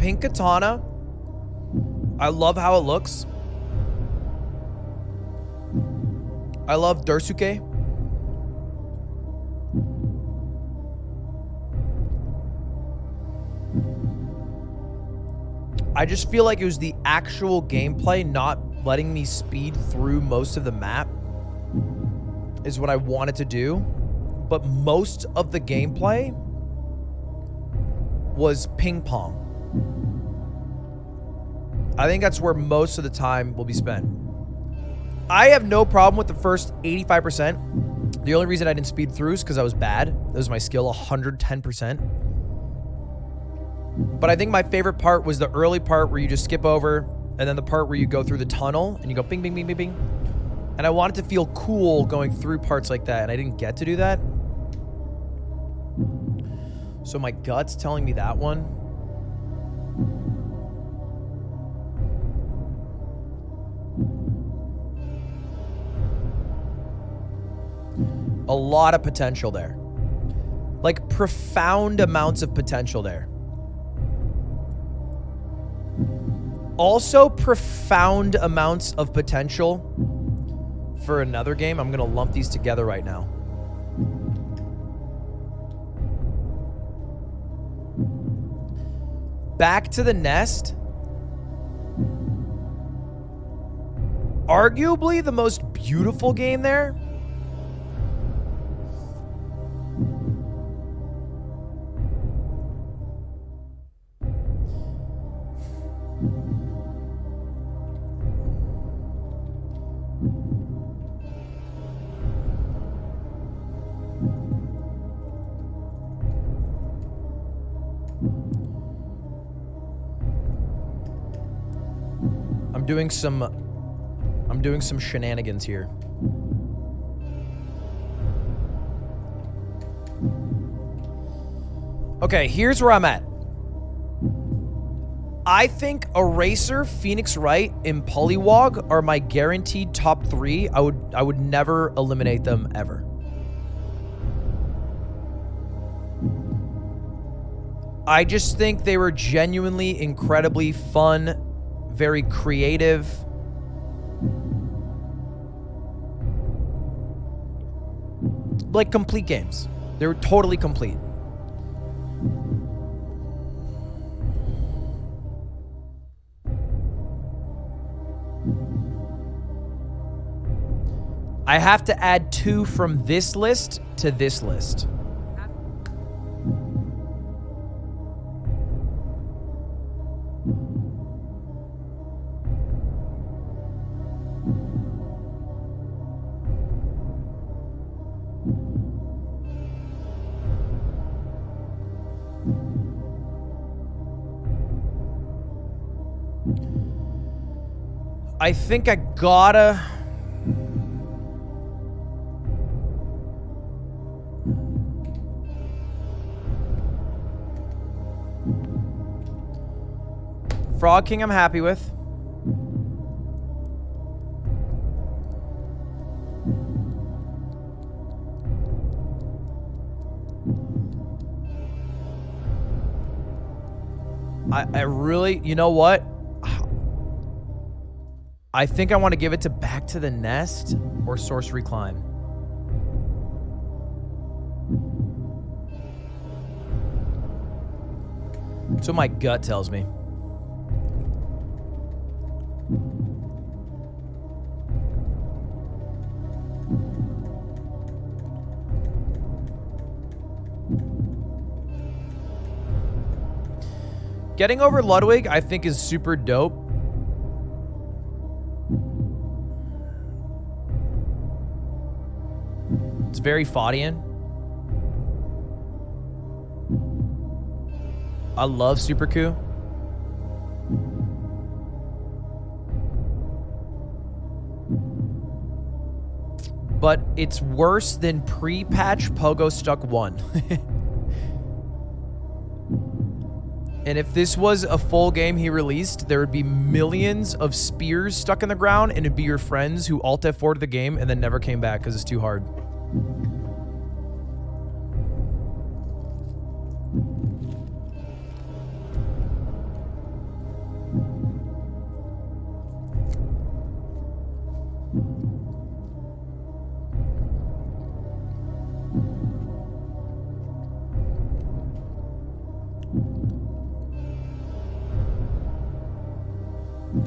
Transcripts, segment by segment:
pink katana. I love how it looks. I love Dursuke. I just feel like it was the actual gameplay not letting me speed through most of the map is what I wanted to do. But most of the gameplay was ping pong. I think that's where most of the time will be spent. I have no problem with the first 85%. The only reason I didn't speed through is because I was bad. That was my skill 110%. But I think my favorite part was the early part where you just skip over, and then the part where you go through the tunnel and you go bing, bing, bing, bing, bing. And I wanted to feel cool going through parts like that, and I didn't get to do that. So my gut's telling me that one. A lot of potential there. Like profound amounts of potential there. Also profound amounts of potential for another game. I'm going to lump these together right now. Back to the Nest. Arguably the most beautiful game there. I'm doing some shenanigans here. Okay, here's where I'm at. I think Eraser, Phoenix Wright, and Pollywog are my guaranteed top 3. I would never eliminate them ever. I just think they were genuinely incredibly fun, very creative. Like complete games. They were totally complete. I have to add 2 from this list to this list. I think I gotta... Frog King I'm happy with. I really, you know what? I think I want to give it to Back to the Nest or Sorcery Climb. That's what my gut tells me. Getting over Ludwig, I think, is super dope. It's very Foddian. I love Super Coup. But it's worse than pre-patch Pogo Stuck 1. And if this was a full game he released, there would be millions of spears stuck in the ground, and it'd be your friends who Alt F4'd the game and then never came back because it's too hard.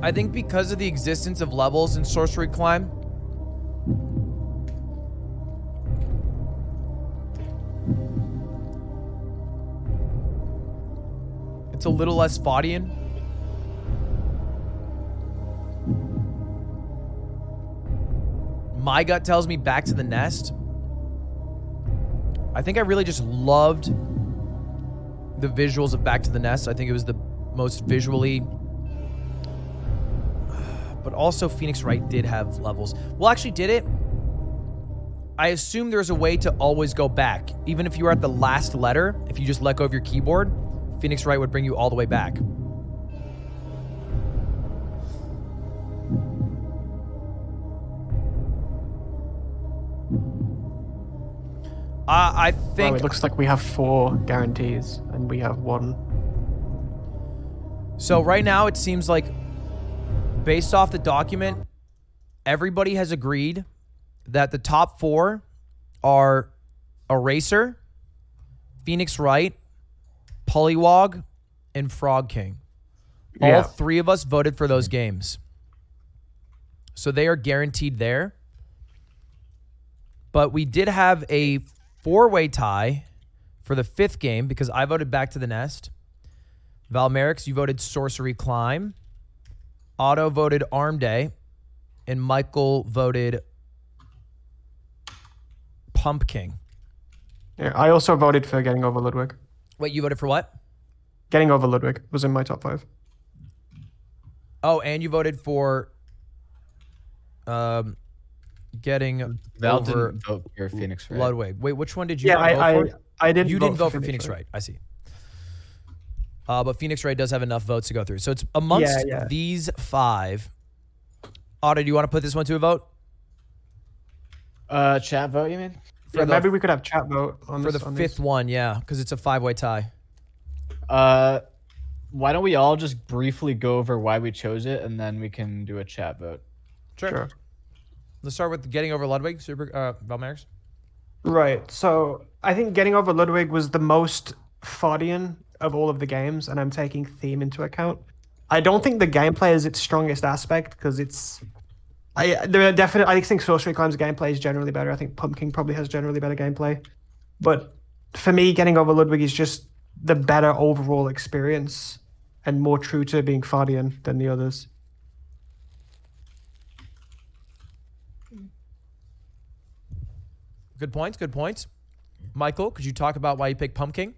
I think because of the existence of levels in Sorcery Climb, it's a little less Foddian. My gut tells me Back to the Nest. I think I really just loved the visuals of Back to the Nest. I think it was the most visually... But also Phoenix Wright did have levels. Well, actually, did it? I assume there's a way to always go back. Even if you were at the last letter, if you just let go of your keyboard, Phoenix Wright would bring you all the way back. I think... Well, it looks like we have 4 guarantees, and we have 1. So right now, it seems like, based off the document, everybody has agreed that the top 4 are Eraser, Phoenix Wright, Pollywog, and Frog King. All 3 of us voted for those games. So they are guaranteed there. But we did have a 4-way tie for the 5th game because I voted Back to the Nest. Valmerix, you voted Sorcery Climb. Otto voted Arm Day. And Michael voted Pumpkin. Yeah, I also voted for Getting Over Ludwig. Wait, you voted for what? Getting Over Ludwig was in my top 5. Oh, and you voted for Getting Val Over didn't vote for Phoenix Wright. Ludwig. Wait, which one did you Yeah, vote for? I didn't. You didn't vote for Phoenix Wright. I see. But Phoenix Wright does have enough votes to go through. So it's amongst these 5. Otto, do you want to put this one to a vote? Chat vote, you mean? Yeah, maybe we could have chat vote on For this, the on 5th this. one, yeah, because it's a 5-way tie. Why don't we all just briefly go over why we chose it, and then we can do a chat vote. Sure. Let's start with Getting Over Ludwig, Valmerix. Right. So I think Getting Over Ludwig was the most Foddian of all of the games, and I'm taking theme into account. I don't think the gameplay is its strongest aspect because it's. I think Sorcery Climb's gameplay is generally better. I think Pumpkin probably has generally better gameplay, but for me, Getting Over Ludwig is just the better overall experience and more true to being Foddian than the others. Good points, good points. Michael, could you talk about why you picked Pumpkin?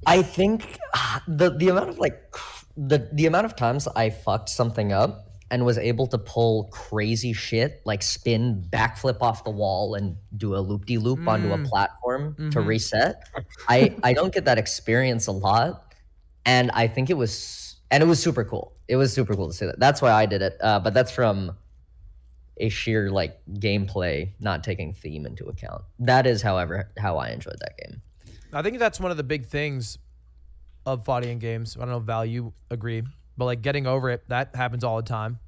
I think the amount of the amount of times I fucked something up and was able to pull crazy shit like spin, backflip off the wall, and do a loop-de-loop onto a platform to reset. I don't get that experience a lot, and I think it was super cool. It was super cool to see that. That's why I did it. But that's from a sheer like gameplay, not taking theme into account. That is, however, how I enjoyed that game. I think that's one of the big things of Foddian games. I don't know if Val, you agree, but like getting over it, that happens all the time.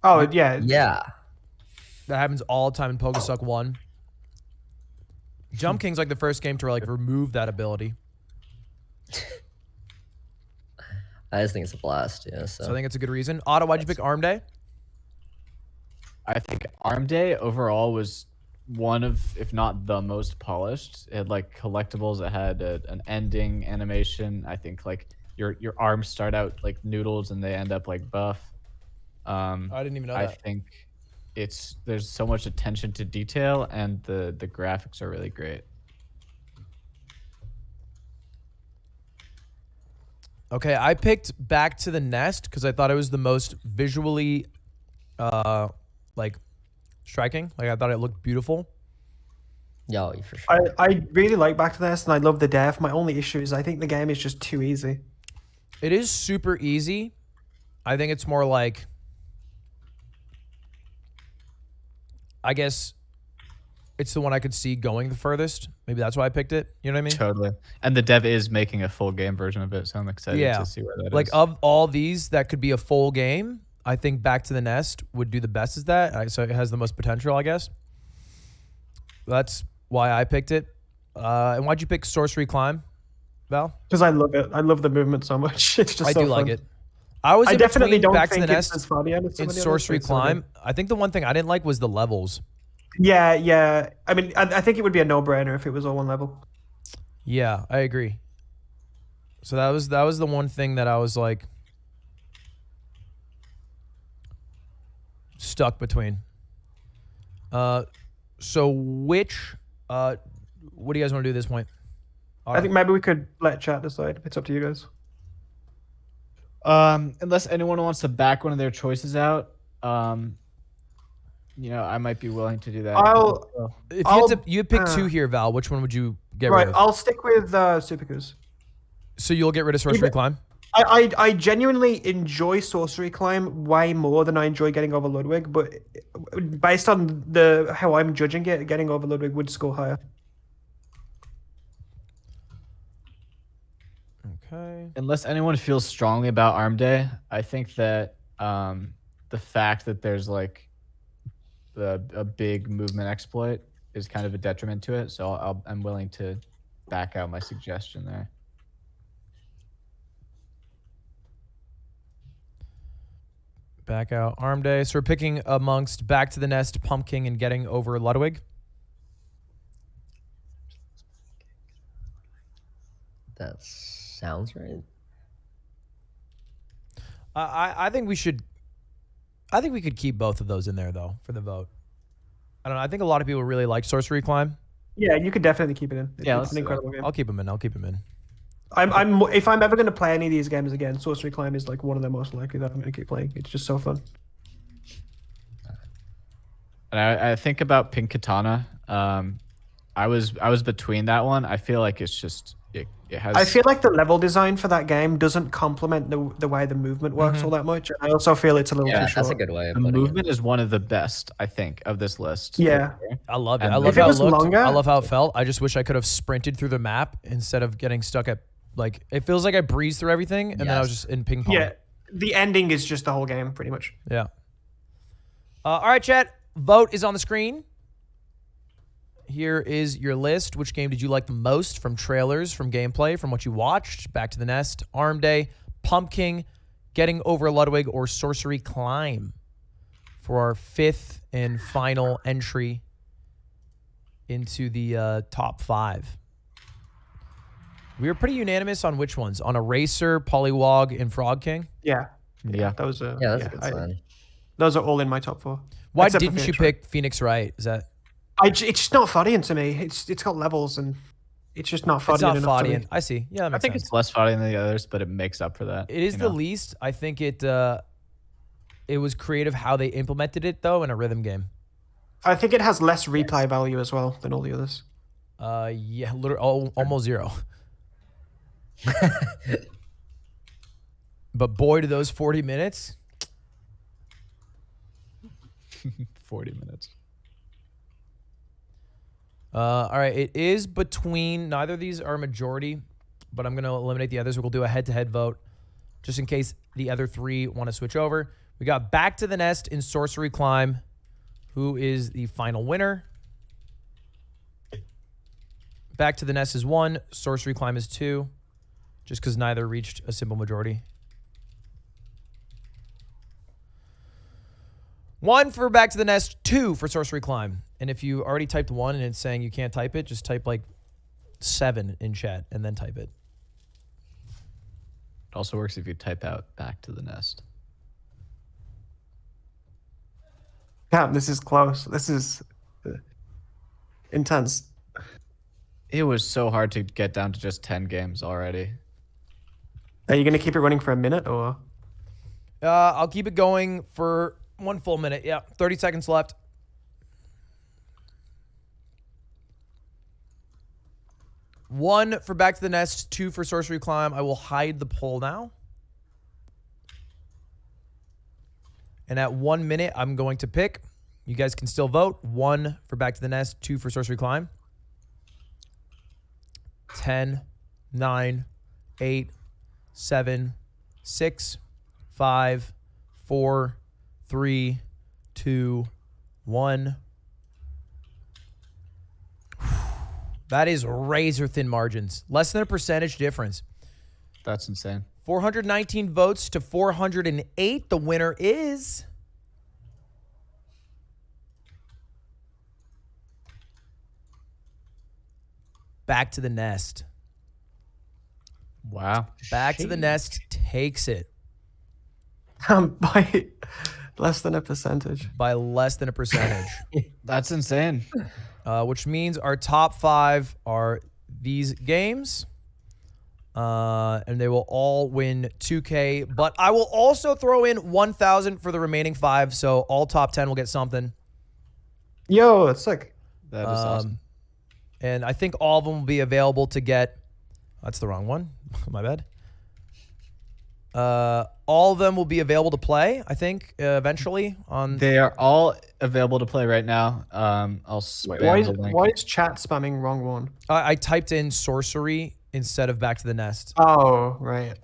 Oh, yeah. Yeah. That happens all the time in Pokesuck 1. Jump King's like the first game to like remove that ability. I just think it's a blast. Yeah. So I think it's a good reason. Otto, why'd you pick Arm Day? I think Arm Day overall was one of, if not the most polished. It had like collectibles. It had an ending animation. I think like your arms start out like noodles and they end up like buff. I didn't even know I that. think there's so much attention to detail and the graphics are really great. Okay, I picked Back to the Nest because I thought it was the most visually, like, striking. Like, I thought it looked beautiful. Yeah, for sure. I really like Back to the Nest, and I love the dev. My only issue is I think the game is just too easy. It is super easy. I think it's more like, I guess it's the one I could see going the furthest. Maybe that's why I picked it. You know what I mean? Totally. And the dev is making a full game version of it, so I'm excited to see where that is. Like, of all these that could be a full game, I think Back to the Nest would do the best as that. So it has the most potential, I guess. That's why I picked it. And why'd you pick Sorcery Climb, Val? Because I love it. I love the movement so much. It's just I so do like fun. it. I was I in definitely between don't Back to think the it's Nest as Foddian as some and of the others, Sorcery but it's still good. Climb. I think the one thing I didn't like was the levels. Yeah, yeah. I mean, I think it would be a no-brainer if it was all one level. Yeah, I agree. So that was the one thing that I was like stuck between. So which what do you guys want to do at this point? I think maybe we could let chat decide. It's up to you guys. Unless anyone wants to back one of their choices out, I might be willing to do that. If I'll- you pick two here, Val, which one would you get Right, rid of? I'll stick with Supercus. So you'll get rid of Sorcery Even- Climb? I genuinely enjoy Sorcery Climb way more than I enjoy getting over Ludwig, but based on how I'm judging it, getting over Ludwig would score higher. Okay. Unless anyone feels strongly about Arm Day, I think that the fact that there's like a big movement exploit is kind of a detriment to it. So I'm willing to back out my suggestion there. Back out Arm Day. So we're picking amongst Back to the Nest, Pumpkin, and getting over Ludwig. That sounds right. I think we should. I think we could keep both of those in there though for the vote. I don't know. I think a lot of people really like Sorcery Climb. Yeah, you could definitely keep it in. Yeah, It's an incredible game. I'll keep them in. I'll keep them in. If I'm ever going to play any of these games again, Sorcery Climb is like one of the most likely that I'm going to keep playing. It's just so fun. And I think about Pink Katana. I was between that one. I feel like it's just it has. I feel like the level design for that game doesn't complement the way the movement works all that much. I also feel it's a little too short. That's a good way of the putting movement is one of the best, I think, of this list. Yeah. I loved it. And I if love it how it was looked. longer- I love how it felt. I just wish I could have sprinted through the map instead of getting stuck at like. It feels like I breezed through everything and then I was Yes. just in ping pong. Yeah, the ending is just the whole game, pretty much. Yeah. All right, chat. Vote is on the screen. Here is your list. Which game did you like the most from trailers, from gameplay, from what you watched? Back to the Nest, Arm Day, Pumpkin, Getting Over Ludwig, or Sorcery Climb for our fifth and final entry into the top 5. We were pretty unanimous on which ones? On Eraser, Polywog, and Frog King? Yeah, Yeah. those are Yeah, that's a good sign. those are all in my top 4. Why Except for didn't you Phoenix Wright. pick Phoenix Wright? Is that... It's just not Foddian to me. It's got levels and it's just not Foddian It's not enough to me. Foddian. I see. Yeah, that I makes think sense. it's less fighting than the others, but it makes up for that. It is you the know? least. I think it was creative how they implemented it though in a rhythm game. I think it has less replay value as well than all the others. Yeah, literally almost 0. But boy, do those 40 minutes. 40 minutes. All right, it is between. Neither of these are majority, but I'm going to eliminate the others. We'll do a head-to-head vote just in case the other 3 want to switch over. We got Back to the Nest in Sorcery Climb. Who is the final winner? Back to the Nest is 1. Sorcery Climb is 2. Just because neither reached a simple majority. 1 for Back to the Nest, 2 for Sorcery Climb. And if you already typed 1 and it's saying you can't type it, just type like 7 in chat and then type it. It also works if you type out Back to the Nest. Damn, this is close. This is intense. It was so hard to get down to just 10 games already. Are you going to keep it running for a minute or? I'll keep it going for 1 full minute. Yeah, 30 seconds left. One for Back to the Nest, 2 for Sorcery Climb. I will hide the poll now. And at 1 minute, I'm going to pick. You guys can still vote. 1 for Back to the Nest, 2 for Sorcery Climb. 10, 9, 8, 7, 6, 5, 4, 3, 2, 1. That is razor thin margins. Less than a percentage difference. That's insane. 419 votes to 408. The winner is Back to the Nest. Wow. Back to the Nest takes it By less than a percentage. by less than a percentage, That's insane. which means our top 5 are these games. And they will all win 2K. But I will also throw in 1,000 for the remaining 5, so all top 10 will get something. Yo, that's sick. That is awesome. And I think all of them will be available to get. That's the wrong one. My bad. All of them will be available to play, I think, eventually. They are all available to play right now. I'll Wait, spam the link. why is chat spamming wrong one? I typed in sorcery instead of Back to the Nest. Oh, right.